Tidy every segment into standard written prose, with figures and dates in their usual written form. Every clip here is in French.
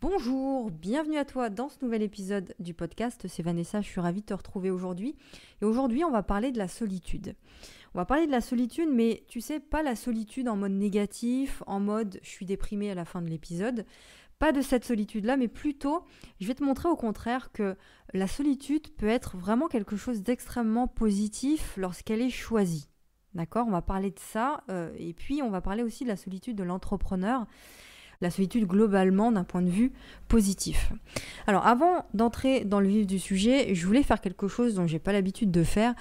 Bonjour, bienvenue à toi dans ce nouvel épisode du podcast. C'est Vanessa, je suis ravie de te retrouver aujourd'hui. Et aujourd'hui, on va parler de la solitude. On va parler de la solitude, mais tu sais, pas la solitude en mode négatif, en mode je suis déprimée à la fin de l'épisode. Pas de cette solitude-là, mais plutôt, je vais te montrer au contraire que la solitude peut être vraiment quelque chose d'extrêmement positif lorsqu'elle est choisie. D'accord ? On va parler de ça, et puis on va parler aussi de la solitude de l'entrepreneur. La solitude globalement d'un point de vue positif. Alors avant d'entrer dans le vif du sujet, je voulais faire quelque chose dont j'ai pas l'habitude de faire,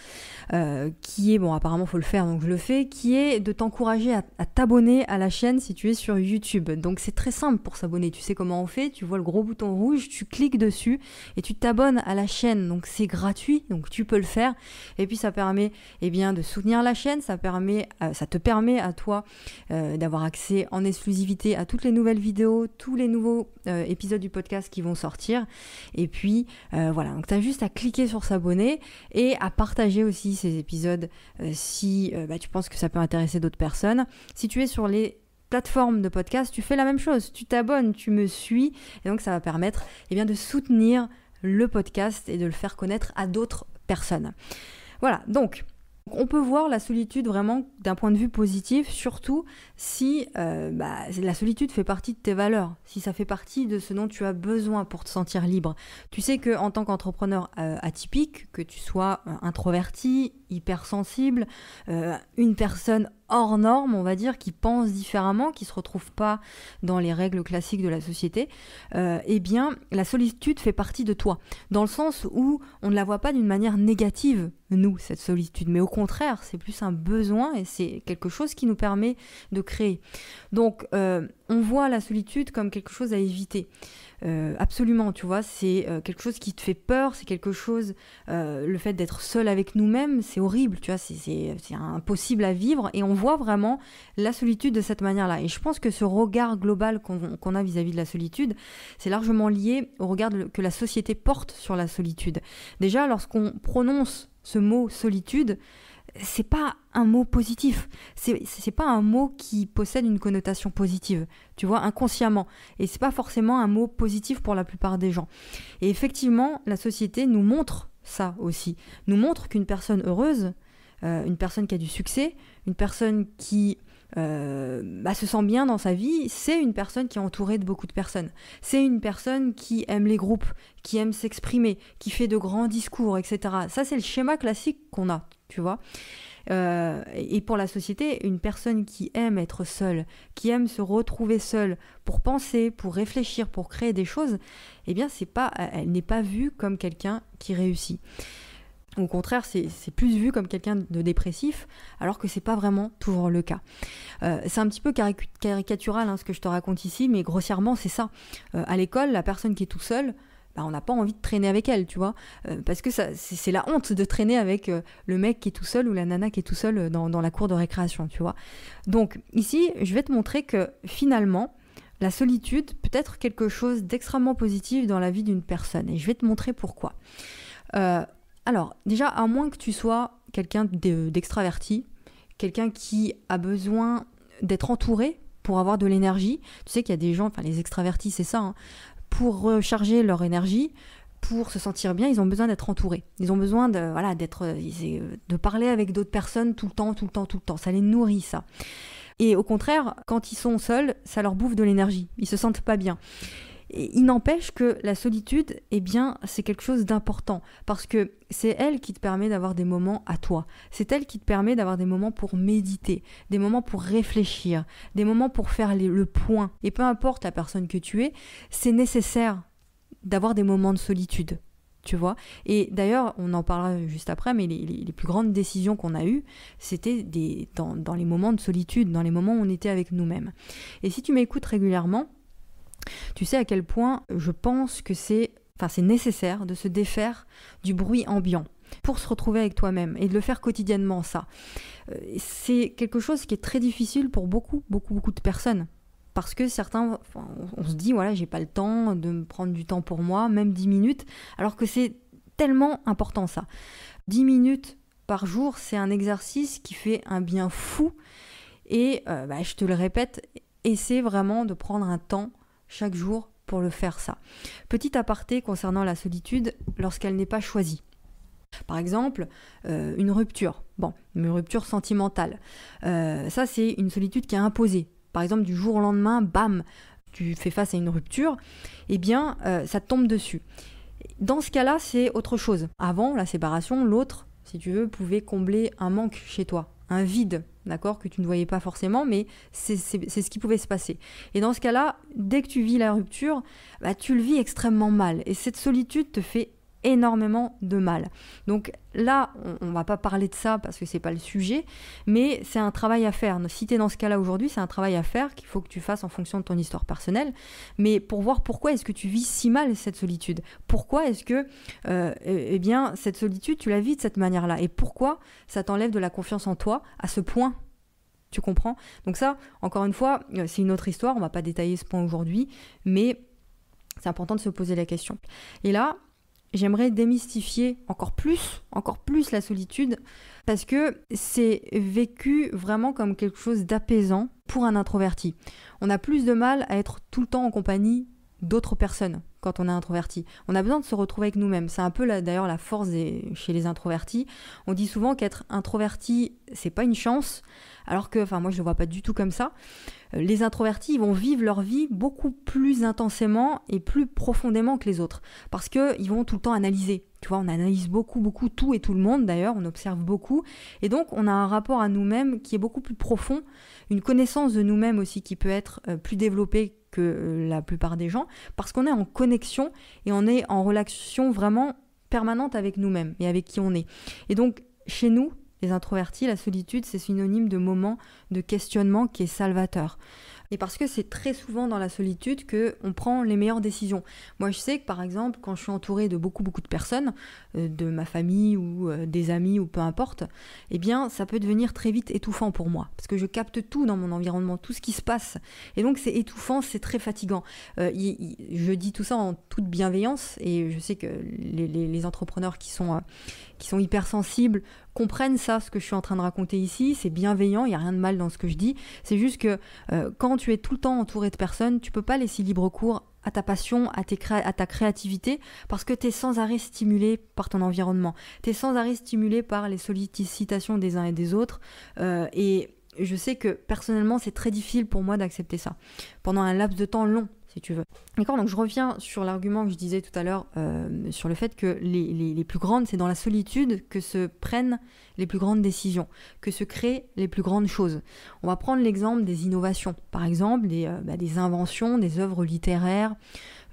qui est, bon apparemment il faut le faire donc je le fais, qui est de t'encourager à t'abonner à la chaîne si tu es sur YouTube. Donc c'est très simple pour s'abonner, tu sais comment on fait, tu vois le gros bouton rouge, tu cliques dessus et tu t'abonnes à la chaîne, donc c'est gratuit, donc tu peux le faire et puis ça permet de soutenir la chaîne, ça te permet à toi d'avoir accès en exclusivité à toutes les nouvelles vidéos, tous les nouveaux épisodes du podcast qui vont sortir. Et puis voilà, donc tu as juste à cliquer sur s'abonner et à partager aussi ces épisodes si tu penses que ça peut intéresser d'autres personnes. Si tu es sur les plateformes de podcast, tu fais la même chose, tu t'abonnes, tu me suis et donc ça va permettre de soutenir le podcast et de le faire connaître à d'autres personnes. Voilà, donc on peut voir la solitude vraiment d'un point de vue positif, surtout si la solitude fait partie de tes valeurs, si ça fait partie de ce dont tu as besoin pour te sentir libre. Tu sais qu'en tant qu'entrepreneur atypique, que tu sois introverti, hypersensible, une personne hors norme, on va dire, qui pense différemment, qui ne se retrouve pas dans les règles classiques de la société, la solitude fait partie de toi, dans le sens où on ne la voit pas d'une manière négative, nous, cette solitude, mais au contraire, c'est plus un besoin et c'est quelque chose qui nous permet de créer. Donc, on voit la solitude comme quelque chose à éviter. Absolument, tu vois, c'est quelque chose qui te fait peur, c'est quelque chose, le fait d'être seul avec nous-mêmes, c'est horrible, tu vois, c'est impossible à vivre et on voit vraiment la solitude de cette manière-là. Et je pense que ce regard global qu'on a vis-à-vis de la solitude, c'est largement lié au regard que la société porte sur la solitude. Déjà, lorsqu'on prononce ce mot solitude, c'est pas un mot positif, c'est pas un mot qui possède une connotation positive, tu vois, inconsciemment, et c'est pas forcément un mot positif pour la plupart des gens. Et effectivement, la société nous montre ça aussi, nous montre qu'une personne heureuse, une personne qui a du succès, une personne qui se sent bien dans sa vie, c'est une personne qui est entourée de beaucoup de personnes. C'est une personne qui aime les groupes, qui aime s'exprimer, qui fait de grands discours, etc. Ça, c'est le schéma classique qu'on a, tu vois. Et pour la société, une personne qui aime être seule, qui aime se retrouver seule pour penser, pour réfléchir, pour créer des choses, elle n'est pas vue comme quelqu'un qui réussit. Au contraire, c'est plus vu comme quelqu'un de dépressif, alors que c'est pas vraiment toujours le cas. C'est un petit peu caricatural ce que je te raconte ici, mais grossièrement, c'est ça. À l'école, la personne qui est tout seule, on n'a pas envie de traîner avec elle, tu vois, parce que c'est la honte de traîner avec le mec qui est tout seul ou la nana qui est tout seul dans la cour de récréation, tu vois. Donc ici, je vais te montrer que finalement, la solitude peut être quelque chose d'extrêmement positif dans la vie d'une personne, et je vais te montrer pourquoi. Alors, déjà, à moins que tu sois quelqu'un d'extraverti, quelqu'un qui a besoin d'être entouré pour avoir de l'énergie. Tu sais qu'il y a des gens, les extravertis, c'est ça, pour recharger leur énergie, pour se sentir bien, ils ont besoin d'être entourés. Ils ont besoin de parler avec d'autres personnes tout le temps. Ça les nourrit, ça. Et au contraire, quand ils sont seuls, ça leur bouffe de l'énergie. Ils se sentent pas bien. Et il n'empêche que la solitude, c'est quelque chose d'important parce que c'est elle qui te permet d'avoir des moments à toi. C'est elle qui te permet d'avoir des moments pour méditer, des moments pour réfléchir, des moments pour faire le point. Et peu importe la personne que tu es, c'est nécessaire d'avoir des moments de solitude, tu vois. Et d'ailleurs, on en parlera juste après, mais les plus grandes décisions qu'on a eues, c'était dans les moments de solitude, dans les moments où on était avec nous-mêmes. Et si tu m'écoutes régulièrement, tu sais à quel point je pense que c'est nécessaire de se défaire du bruit ambiant pour se retrouver avec toi-même et de le faire quotidiennement, ça. C'est quelque chose qui est très difficile pour beaucoup de personnes. Parce que certains, on se dit, voilà, j'ai pas le temps de me prendre du temps pour moi, même 10 minutes, alors que c'est tellement important ça. 10 minutes par jour, c'est un exercice qui fait un bien fou. Et je te le répète, essaie vraiment de prendre un temps chaque jour pour le faire ça. Petit aparté concernant la solitude lorsqu'elle n'est pas choisie. Par exemple, une rupture. Bon, une rupture sentimentale. Ça, c'est une solitude qui est imposée. Par exemple, du jour au lendemain, bam, tu fais face à une rupture, eh bien, ça te tombe dessus. Dans ce cas-là, c'est autre chose. Avant la séparation, l'autre, si tu veux, pouvait combler un manque chez toi, un vide, d'accord, que tu ne voyais pas forcément, mais c'est ce qui pouvait se passer. Et dans ce cas-là, dès que tu vis la rupture, bah, tu le vis extrêmement mal. Et cette solitude te fait énormément de mal. Donc là, on va pas parler de ça parce que c'est pas le sujet, mais c'est un travail à faire. Si tu es dans ce cas-là aujourd'hui, c'est un travail à faire qu'il faut que tu fasses en fonction de ton histoire personnelle, mais pour voir pourquoi est-ce que tu vis si mal cette solitude. Pourquoi est-ce que eh bien, cette solitude, tu la vis de cette manière-là, et pourquoi ça t'enlève de la confiance en toi à ce point. Tu comprends? Donc ça, encore une fois, c'est une autre histoire, on va pas détailler ce point aujourd'hui, mais c'est important de se poser la question. Et là, j'aimerais démystifier encore plus la solitude, parce que c'est vécu vraiment comme quelque chose d'apaisant pour un introverti. On a plus de mal à être tout le temps en compagnie d'autres personnes quand on est introverti. On a besoin de se retrouver avec nous-mêmes. C'est un peu d'ailleurs la force chez les introvertis. On dit souvent qu'être introverti, c'est pas une chance, alors que, moi je le vois pas du tout comme ça. Les introvertis, ils vont vivre leur vie beaucoup plus intensément et plus profondément que les autres, parce qu'ils vont tout le temps analyser. Tu vois, on analyse beaucoup tout et tout le monde d'ailleurs, on observe beaucoup, et donc on a un rapport à nous-mêmes qui est beaucoup plus profond, une connaissance de nous-mêmes aussi qui peut être plus développée que la plupart des gens, parce qu'on est en connexion et on est en relation vraiment permanente avec nous-mêmes et avec qui on est. Et donc, chez nous, les introvertis, la solitude, c'est synonyme de moment de questionnement qui est salvateur. Et parce que c'est très souvent dans la solitude qu'on prend les meilleures décisions. Moi, je sais que par exemple, quand je suis entourée de beaucoup de personnes, de ma famille ou des amis ou peu importe, eh bien, ça peut devenir très vite étouffant pour moi. Parce que je capte tout dans mon environnement, tout ce qui se passe. Et donc, c'est étouffant, c'est très fatigant. Je dis tout ça en toute bienveillance, et je sais que les entrepreneurs qui sont hypersensibles comprennent ça, ce que je suis en train de raconter ici. C'est bienveillant, il n'y a rien de mal dans ce que je dis. C'est juste que quand tu es tout le temps entouré de personnes, tu ne peux pas laisser libre cours à ta passion, à ta créativité, parce que tu es sans arrêt stimulé par ton environnement. Tu es sans arrêt stimulé par les sollicitations des uns et des autres. Et je sais que personnellement, c'est très difficile pour moi d'accepter ça pendant un laps de temps long, si tu veux. D'accord, donc je reviens sur l'argument que je disais tout à l'heure sur le fait que les plus grandes, c'est dans la solitude que se prennent les plus grandes décisions, que se créent les plus grandes choses. On va prendre l'exemple des innovations, par exemple des inventions, des œuvres littéraires,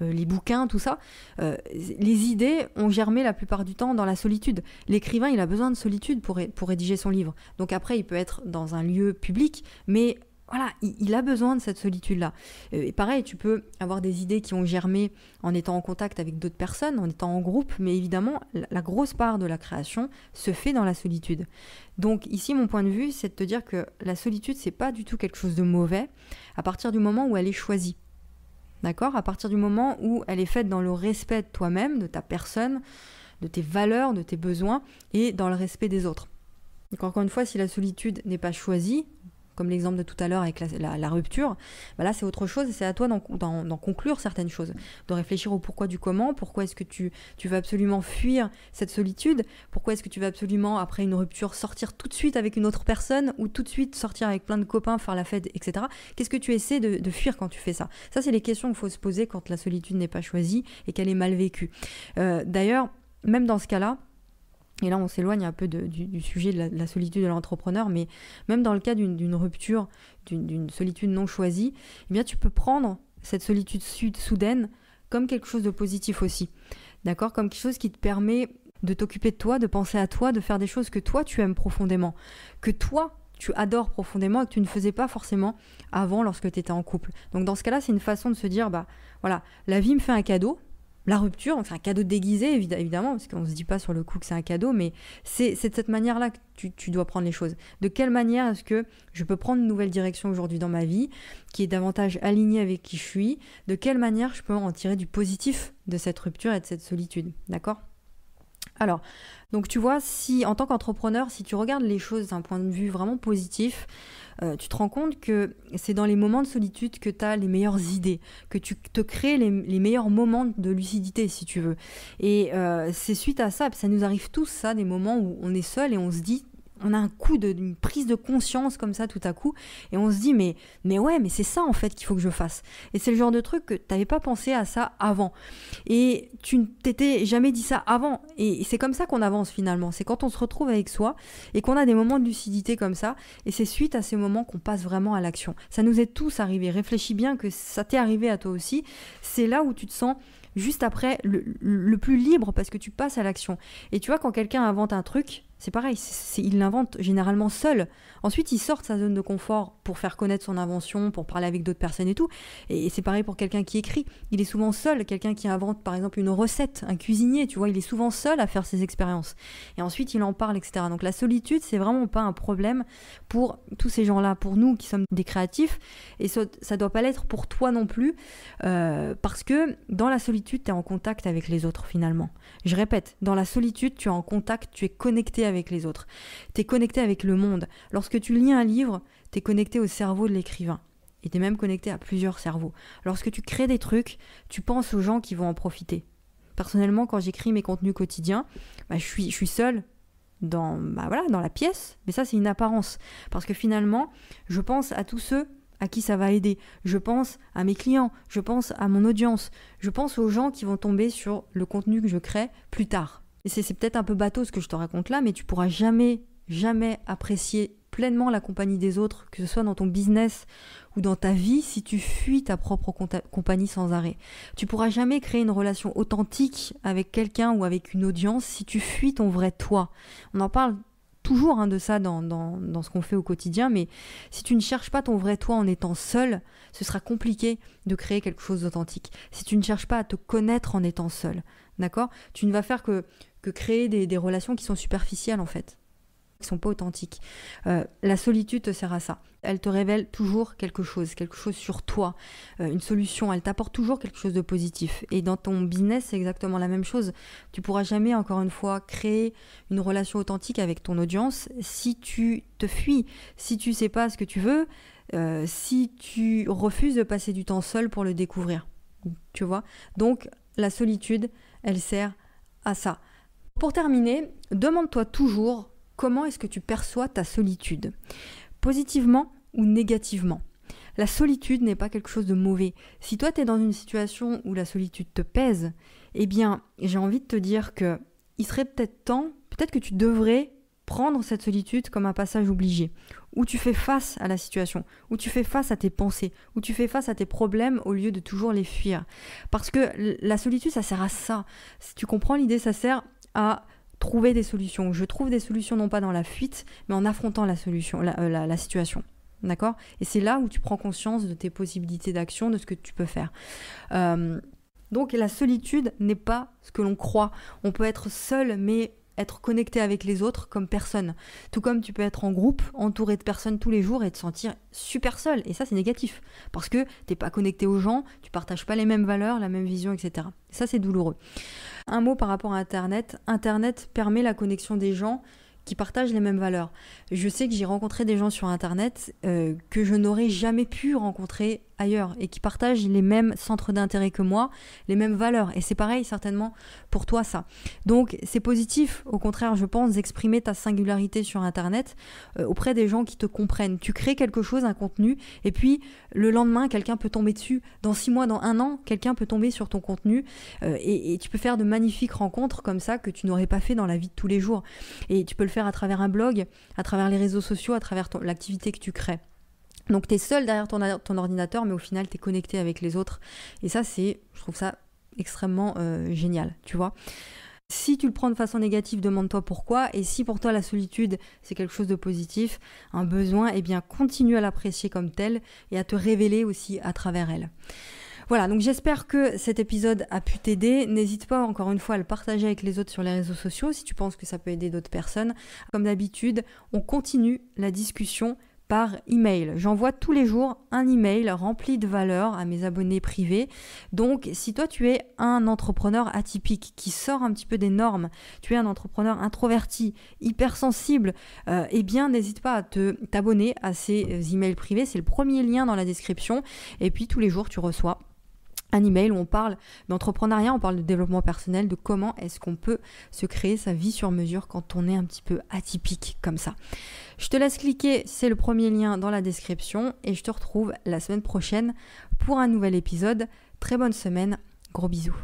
les bouquins, tout ça. Les idées ont germé la plupart du temps dans la solitude. L'écrivain, il a besoin de solitude pour rédiger son livre. Donc après, il peut être dans un lieu public, mais voilà, il a besoin de cette solitude-là. Et pareil, tu peux avoir des idées qui ont germé en étant en contact avec d'autres personnes, en étant en groupe, mais évidemment, la grosse part de la création se fait dans la solitude. Donc ici, mon point de vue, c'est de te dire que la solitude, c'est pas du tout quelque chose de mauvais à partir du moment où elle est choisie. D'accord ? À partir du moment où elle est faite dans le respect de toi-même, de ta personne, de tes valeurs, de tes besoins et dans le respect des autres. Donc encore une fois, si la solitude n'est pas choisie, comme l'exemple de tout à l'heure avec la rupture, là c'est autre chose et c'est à toi d'en conclure certaines choses, de réfléchir au pourquoi du comment, pourquoi est-ce que tu veux absolument fuir cette solitude, pourquoi est-ce que tu veux absolument après une rupture sortir tout de suite avec une autre personne ou tout de suite sortir avec plein de copains, faire la fête, etc. Qu'est-ce que tu essaies de fuir quand tu fais ça ? Ça c'est les questions qu'il faut se poser quand la solitude n'est pas choisie et qu'elle est mal vécue. D'ailleurs, même dans ce cas-là, et là, on s'éloigne un peu du sujet de la solitude de l'entrepreneur, mais même dans le cas d'une rupture, d'une solitude non choisie, eh bien, tu peux prendre cette solitude soudaine comme quelque chose de positif aussi. D'accord ? Comme quelque chose qui te permet de t'occuper de toi, de penser à toi, de faire des choses que toi, tu aimes profondément, que toi, tu adores profondément et que tu ne faisais pas forcément avant lorsque tu étais en couple. Donc, dans ce cas-là, c'est une façon de se dire, voilà, la vie me fait un cadeau. La rupture, donc c'est un cadeau déguisé évidemment, parce qu'on ne se dit pas sur le coup que c'est un cadeau, mais c'est de cette manière-là que tu dois prendre les choses. De quelle manière est-ce que je peux prendre une nouvelle direction aujourd'hui dans ma vie, qui est davantage alignée avec qui je suis ? De quelle manière je peux en tirer du positif de cette rupture et de cette solitude, d'accord ? Alors, donc tu vois, si en tant qu'entrepreneur, si tu regardes les choses d'un point de vue vraiment positif, tu te rends compte que c'est dans les moments de solitude que tu as les meilleures idées, que tu te crées les meilleurs moments de lucidité, si tu veux. Et c'est suite à ça, ça nous arrive tous, ça, des moments où on est seul et on se dit, on a un coup une prise de conscience comme ça tout à coup, et on se dit mais ouais, mais c'est ça en fait qu'il faut que je fasse. Et c'est le genre de truc que tu n'avais pas pensé à ça avant. Et tu ne t'étais jamais dit ça avant. Et c'est comme ça qu'on avance finalement. C'est quand on se retrouve avec soi et qu'on a des moments de lucidité comme ça. Et c'est suite à ces moments qu'on passe vraiment à l'action. Ça nous est tous arrivé. Réfléchis bien que ça t'est arrivé à toi aussi. C'est là où tu te sens juste après le plus libre parce que tu passes à l'action. Et tu vois, quand quelqu'un invente un truc, c'est pareil, il l'invente généralement seul. Ensuite, il sort de sa zone de confort pour faire connaître son invention, pour parler avec d'autres personnes et tout. Et c'est pareil pour quelqu'un qui écrit. Il est souvent seul. Quelqu'un qui invente, par exemple, une recette, un cuisinier, tu vois, il est souvent seul à faire ses expériences. Et ensuite, il en parle, etc. Donc la solitude, c'est vraiment pas un problème pour tous ces gens-là, pour nous qui sommes des créatifs. Et ça doit pas l'être pour toi non plus, parce que dans la solitude, tu es en contact avec les autres finalement. Je répète, dans la solitude, tu es en contact, tu es connecté avec les autres. Tu es connecté avec le monde. Lorsque tu lis un livre, tu es connecté au cerveau de l'écrivain. Et tu es même connecté à plusieurs cerveaux. Lorsque tu crées des trucs, tu penses aux gens qui vont en profiter. Personnellement, quand j'écris mes contenus quotidiens, je suis seule dans la pièce. Mais ça, c'est une apparence. Parce que finalement, je pense à tous ceux à qui ça va aider. Je pense à mes clients, je pense à mon audience, je pense aux gens qui vont tomber sur le contenu que je crée plus tard. Et c'est peut-être un peu bateau ce que je te raconte là, mais tu pourras jamais apprécier pleinement la compagnie des autres, que ce soit dans ton business ou dans ta vie, si tu fuis ta propre compagnie sans arrêt. Tu pourras jamais créer une relation authentique avec quelqu'un ou avec une audience si tu fuis ton vrai toi. On en parle toujours de ça dans ce qu'on fait au quotidien, mais si tu ne cherches pas ton vrai toi en étant seul, ce sera compliqué de créer quelque chose d'authentique. Si tu ne cherches pas à te connaître en étant seul, d'accord ? Tu ne vas faire que créer des relations qui sont superficielles en fait, qui ne sont pas authentiques. La solitude te sert à ça. Elle te révèle toujours quelque chose sur toi, une solution. Elle t'apporte toujours quelque chose de positif. Et dans ton business, c'est exactement la même chose. Tu pourras jamais, encore une fois, créer une relation authentique avec ton audience si tu te fuis, si tu sais pas ce que tu veux, si tu refuses de passer du temps seul pour le découvrir. Tu vois ? Donc, la solitude, elle sert à ça. Pour terminer, demande-toi toujours comment est-ce que tu perçois ta solitude, positivement ou négativement. La solitude n'est pas quelque chose de mauvais. Si toi, tu es dans une situation où la solitude te pèse, eh bien, j'ai envie de te dire que il serait peut-être que tu devrais prendre cette solitude comme un passage obligé, où tu fais face à la situation, où tu fais face à tes pensées, où tu fais face à tes problèmes au lieu de toujours les fuir. Parce que la solitude, ça sert à ça. Si tu comprends l'idée, ça sert à trouver des solutions. Je trouve des solutions non pas dans la fuite, mais en affrontant la situation. D'accord ? Et c'est là où tu prends conscience de tes possibilités d'action, de ce que tu peux faire. Donc la solitude n'est pas ce que l'on croit. On peut être seul, mais être connecté avec les autres comme personne. Tout comme tu peux être en groupe, entouré de personnes tous les jours et te sentir super seul. Et ça, c'est négatif. Parce que t'es pas connecté aux gens, tu partages pas les mêmes valeurs, la même vision, etc. Et ça, c'est douloureux. Un mot par rapport à Internet. Internet permet la connexion des gens qui partagent les mêmes valeurs. Je sais que j'ai rencontré des gens sur Internet que je n'aurais jamais pu rencontrer ailleurs et qui partagent les mêmes centres d'intérêt que moi, les mêmes valeurs. Et c'est pareil certainement pour toi ça. Donc c'est positif, au contraire je pense, d'exprimer ta singularité sur Internet auprès des gens qui te comprennent. Tu crées quelque chose, un contenu, et puis le lendemain quelqu'un peut tomber dessus. Dans 6 mois, dans 1 an, quelqu'un peut tomber sur ton contenu et tu peux faire de magnifiques rencontres comme ça que tu n'aurais pas fait dans la vie de tous les jours. Et tu peux le faire à travers un blog, à travers les réseaux sociaux, à travers l'activité que tu crées. Donc tu es seul derrière ton ordinateur, mais au final tu es connecté avec les autres. Et ça, je trouve ça extrêmement génial, tu vois. Si tu le prends de façon négative, demande-toi pourquoi. Et si pour toi la solitude, c'est quelque chose de positif, un besoin, eh bien continue à l'apprécier comme tel et à te révéler aussi à travers elle. Voilà, donc j'espère que cet épisode a pu t'aider. N'hésite pas encore une fois à le partager avec les autres sur les réseaux sociaux si tu penses que ça peut aider d'autres personnes. Comme d'habitude, on continue la discussion par email. J'envoie tous les jours un email rempli de valeur à mes abonnés privés. Donc, si toi, tu es un entrepreneur atypique qui sort un petit peu des normes, tu es un entrepreneur introverti, hypersensible, eh bien, n'hésite pas à t'abonner à ces emails privés. C'est le premier lien dans la description. Et puis, tous les jours, tu reçois un email où on parle d'entrepreneuriat, on parle de développement personnel, de comment est-ce qu'on peut se créer sa vie sur mesure quand on est un petit peu atypique comme ça. Je te laisse cliquer, c'est le premier lien dans la description et je te retrouve la semaine prochaine pour un nouvel épisode. Très bonne semaine, gros bisous.